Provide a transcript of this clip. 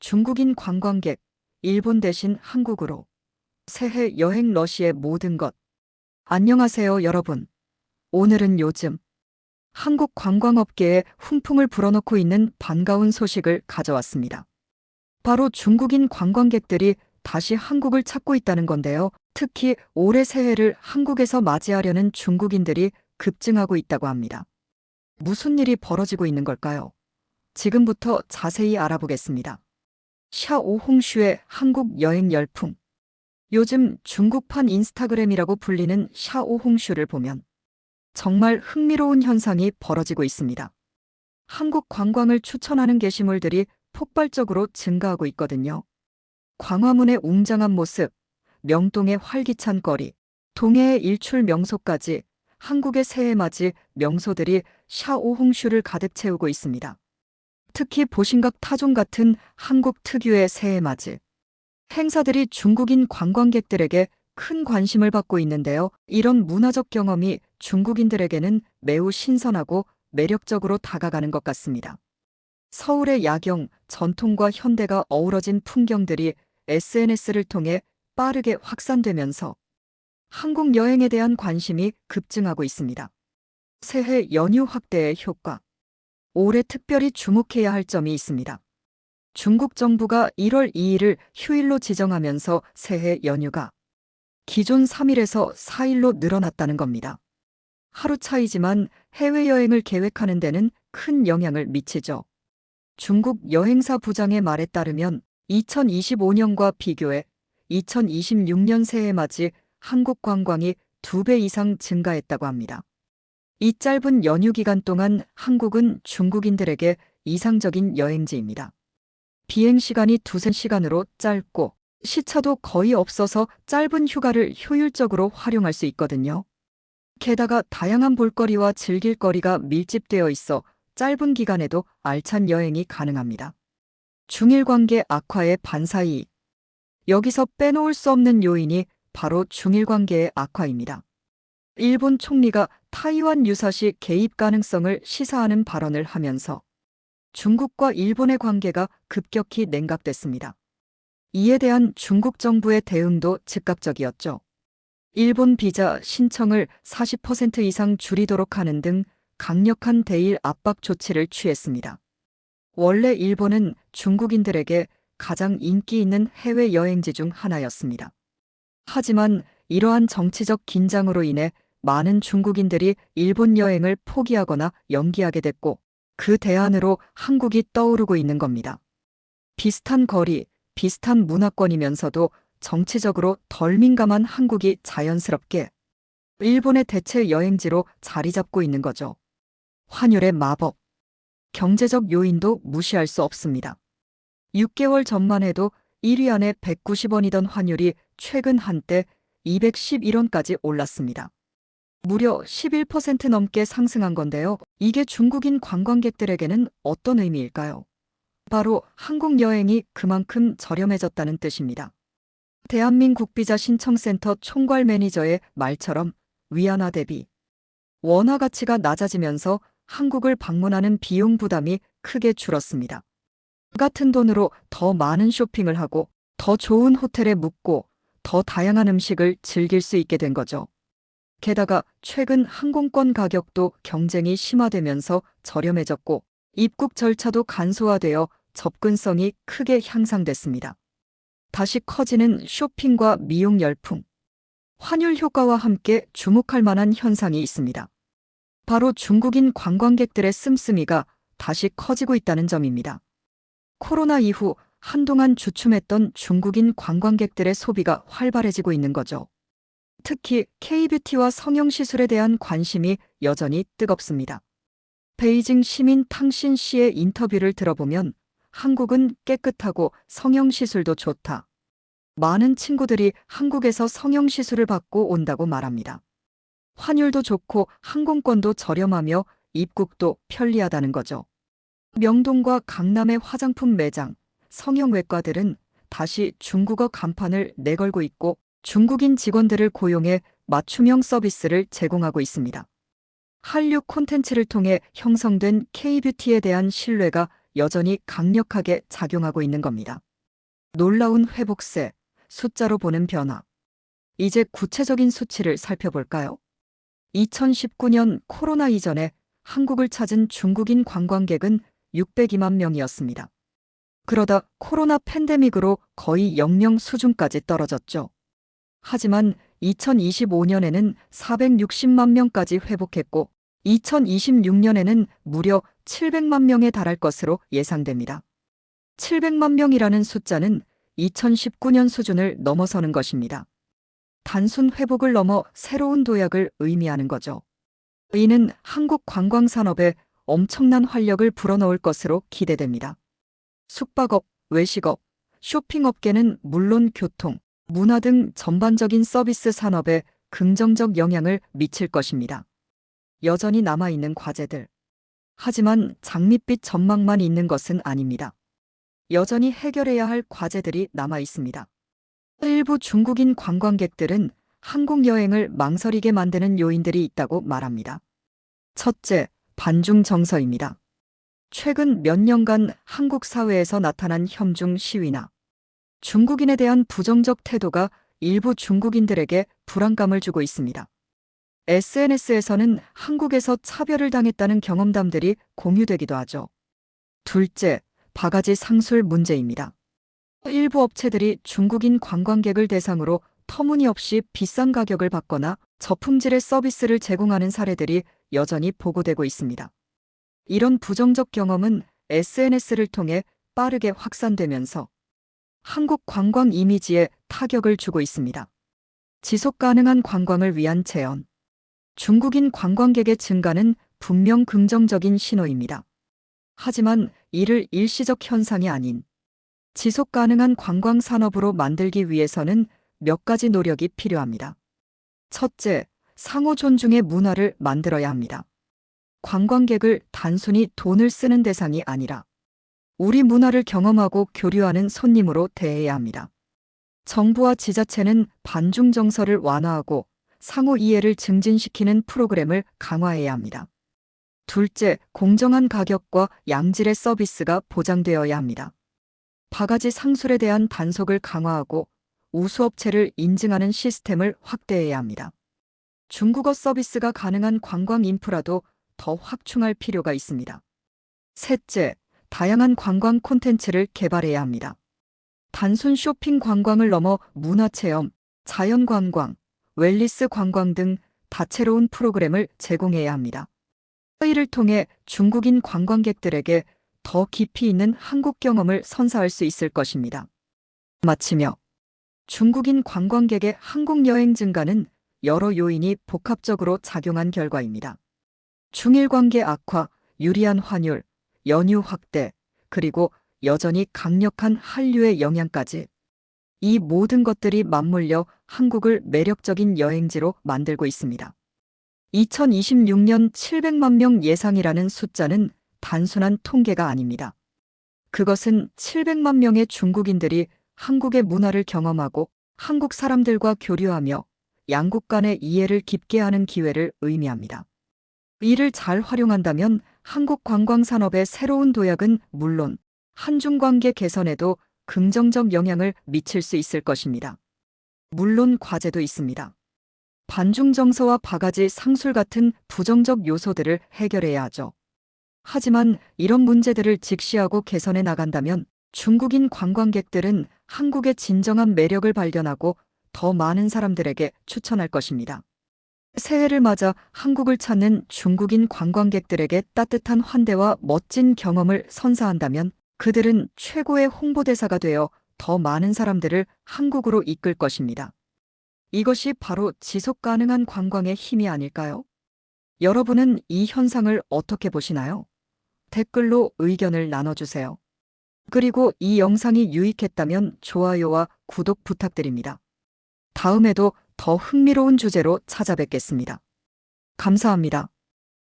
중국인 관광객, 일본 대신 한국으로. 새해 여행 러시의 모든 것. 안녕하세요, 여러분. 오늘은 요즘 한국 관광업계에 훈풍을 불어넣고 있는 반가운 소식을 가져왔습니다. 바로 중국인 관광객들이 다시 한국을 찾고 있다는 건데요. 특히 올해 새해를 한국에서 맞이하려는 중국인들이 급증하고 있다고 합니다. 무슨 일이 벌어지고 있는 걸까요? 지금부터 자세히 알아보겠습니다. 샤오홍슈의 한국 여행 열풍. 요즘 중국판 인스타그램이라고 불리는 샤오홍슈를 보면 정말 흥미로운 현상이 벌어지고 있습니다. 한국 관광을 추천하는 게시물들이 폭발적으로 증가하고 있거든요. 광화문의 웅장한 모습, 명동의 활기찬 거리, 동해의 일출 명소까지 한국의 새해맞이 명소들이 샤오홍슈를 가득 채우고 있습니다. 특히 보신각 타종 같은 한국 특유의 새해맞이 행사들이 중국인 관광객들에게 큰 관심을 받고 있는데요. 이런 문화적 경험이 중국인들에게는 매우 신선하고 매력적으로 다가가는 것 같습니다. 서울의 야경, 전통과 현대가 어우러진 풍경들이 SNS를 통해 빠르게 확산되면서 한국 여행에 대한 관심이 급증하고 있습니다. 새해 연휴 확대의 효과. 올해 특별히 주목해야 할 점이 있습니다. 중국 정부가 1월 2일을 휴일로 지정하면서 새해 연휴가 기존 3일에서 4일로 늘어났다는 겁니다. 하루 차이지만 해외여행을 계획하는 데는 큰 영향을 미치죠. 중국 여행사 부장의 말에 따르면 2025년과 비교해 2026년 새해 맞이 한국 관광이 2배 이상 증가했다고 합니다. 이 짧은 연휴 기간 동안 한국은 중국인들에게 이상적인 여행지입니다. 비행시간이 2~3시간으로 짧고 시차도 거의 없어서 짧은 휴가를 효율적으로 활용할 수 있거든요. 게다가 다양한 볼거리와 즐길거리가 밀집되어 있어 짧은 기간에도 알찬 여행이 가능합니다. 중일 관계 악화의 반사이익. 여기서 빼놓을 수 없는 요인이 바로 중일 관계의 악화입니다. 일본 총리가 타이완 유사시 개입 가능성을 시사하는 발언을 하면서 중국과 일본의 관계가 급격히 냉각됐습니다. 이에 대한 중국 정부의 대응도 즉각적이었죠. 일본 비자 신청을 40% 이상 줄이도록 하는 등 강력한 대일 압박 조치를 취했습니다. 원래 일본은 중국인들에게 가장 인기 있는 해외 여행지 중 하나였습니다. 하지만 이러한 정치적 긴장으로 인해 많은 중국인들이 일본 여행을 포기하거나 연기하게 됐고 그 대안으로 한국이 떠오르고 있는 겁니다. 비슷한 거리, 비슷한 문화권이면서도 정치적으로 덜 민감한 한국이 자연스럽게 일본의 대체 여행지로 자리 잡고 있는 거죠. 환율의 마법. 경제적 요인도 무시할 수 없습니다. 6개월 전만 해도 1위 안에 190원이던 환율이 최근 한때 211원까지 올랐습니다. 무려 11% 넘게 상승한 건데요. 이게 중국인 관광객들에게는 어떤 의미일까요? 바로 한국 여행이 그만큼 저렴해졌다는 뜻입니다. 대한민국 비자 신청센터 총괄 매니저의 말처럼 위안화 대비 원화 가치가 낮아지면서 한국을 방문하는 비용 부담이 크게 줄었습니다. 같은 돈으로 더 많은 쇼핑을 하고 더 좋은 호텔에 묵고 더 다양한 음식을 즐길 수 있게 된 거죠. 게다가 최근 항공권 가격도 경쟁이 심화되면서 저렴해졌고 입국 절차도 간소화되어 접근성이 크게 향상됐습니다. 다시 커지는 쇼핑과 미용 열풍. 환율 효과와 함께 주목할 만한 현상이 있습니다. 바로 중국인 관광객들의 씀씀이가 다시 커지고 있다는 점입니다. 코로나 이후 한동안 주춤했던 중국인 관광객들의 소비가 활발해지고 있는 거죠. 특히 K뷰티와 성형시술에 대한 관심이 여전히 뜨겁습니다. 베이징 시민 탕신 씨의 인터뷰를 들어보면 한국은 깨끗하고 성형시술도 좋다. 많은 친구들이 한국에서 성형시술을 받고 온다고 말합니다. 환율도 좋고 항공권도 저렴하며 입국도 편리하다는 거죠. 명동과 강남의 화장품 매장, 성형외과들은 다시 중국어 간판을 내걸고 있고 중국인 직원들을 고용해 맞춤형 서비스를 제공하고 있습니다. 한류 콘텐츠를 통해 형성된 K뷰티에 대한 신뢰가 여전히 강력하게 작용하고 있는 겁니다. 놀라운 회복세, 숫자로 보는 변화. 이제 구체적인 수치를 살펴볼까요? 2019년 코로나 이전에 한국을 찾은 중국인 관광객은 602만 명이었습니다. 그러다 코로나 팬데믹으로 거의 0명 수준까지 떨어졌죠. 하지만 2025년에는 460만 명까지 회복했고 2026년에는 무려 700만 명에 달할 것으로 예상됩니다. 700만 명이라는 숫자는 2019년 수준을 넘어서는 것입니다. 단순 회복을 넘어 새로운 도약을 의미하는 거죠. 이는 한국 관광산업에 엄청난 활력을 불어넣을 것으로 기대됩니다. 숙박업, 외식업, 쇼핑업계는 물론 교통, 문화 등 전반적인 서비스 산업에 긍정적 영향을 미칠 것입니다. 여전히 남아있는 과제들. 하지만 장밋빛 전망만 있는 것은 아닙니다. 여전히 해결해야 할 과제들이 남아 있습니다. 일부 중국인 관광객들은 한국 여행을 망설이게 만드는 요인들이 있다고 말합니다. 첫째, 반중 정서입니다. 최근 몇 년간 한국 사회에서 나타난 혐중 시위나 중국인에 대한 부정적 태도가 일부 중국인들에게 불안감을 주고 있습니다. SNS에서는 한국에서 차별을 당했다는 경험담들이 공유되기도 하죠. 둘째, 바가지 상술 문제입니다. 일부 업체들이 중국인 관광객을 대상으로 터무니없이 비싼 가격을 받거나 저품질의 서비스를 제공하는 사례들이 여전히 보고되고 있습니다. 이런 부정적 경험은 SNS를 통해 빠르게 확산되면서 한국 관광 이미지에 타격을 주고 있습니다. 지속 가능한 관광을 위한 제언. 중국인 관광객의 증가는 분명 긍정적인 신호입니다. 하지만 이를 일시적 현상이 아닌 지속 가능한 관광 산업으로 만들기 위해서는 몇 가지 노력이 필요합니다. 첫째, 상호 존중의 문화를 만들어야 합니다. 관광객을 단순히 돈을 쓰는 대상이 아니라 우리 문화를 경험하고 교류하는 손님으로 대해야 합니다. 정부와 지자체는 반중 정서를 완화하고 상호 이해를 증진시키는 프로그램을 강화해야 합니다. 둘째, 공정한 가격과 양질의 서비스가 보장되어야 합니다. 바가지 상술에 대한 단속을 강화하고 우수업체를 인증하는 시스템을 확대해야 합니다. 중국어 서비스가 가능한 관광 인프라도 더 확충할 필요가 있습니다. 셋째, 다양한 관광 콘텐츠를 개발해야 합니다. 단순 쇼핑 관광을 넘어 문화체험, 자연관광, 웰니스 관광 등 다채로운 프로그램을 제공해야 합니다. 이를 통해 중국인 관광객들에게 더 깊이 있는 한국 경험을 선사할 수 있을 것입니다. 마치며 중국인 관광객의 한국 여행 증가는 여러 요인이 복합적으로 작용한 결과입니다. 중일 관계 악화, 유리한 환율, 연휴 확대, 그리고 여전히 강력한 한류의 영향까지 이 모든 것들이 맞물려 한국을 매력적인 여행지로 만들고 있습니다. 2026년 700만 명 예상이라는 숫자는 단순한 통계가 아닙니다. 그것은 700만 명의 중국인들이 한국의 문화를 경험하고 한국 사람들과 교류하며 양국 간의 이해를 깊게 하는 기회를 의미합니다. 이를 잘 활용한다면 한국 관광산업의 새로운 도약은 물론 한중 관계 개선에도 긍정적 영향을 미칠 수 있을 것입니다. 물론 과제도 있습니다. 반중 정서와 바가지 상술 같은 부정적 요소들을 해결해야 하죠. 하지만 이런 문제들을 직시하고 개선해 나간다면 중국인 관광객들은 한국의 진정한 매력을 발견하고 더 많은 사람들에게 추천할 것입니다. 새해를 맞아 한국을 찾는 중국인 관광객들에게 따뜻한 환대와 멋진 경험을 선사한다면 그들은 최고의 홍보대사가 되어 더 많은 사람들을 한국으로 이끌 것입니다. 이것이 바로 지속 가능한 관광의 힘이 아닐까요? 여러분은 이 현상을 어떻게 보시나요? 댓글로 의견을 나눠주세요. 그리고 이 영상이 유익했다면 좋아요와 구독 부탁드립니다. 다음에도 더 흥미로운 주제로 찾아뵙겠습니다. 감사합니다.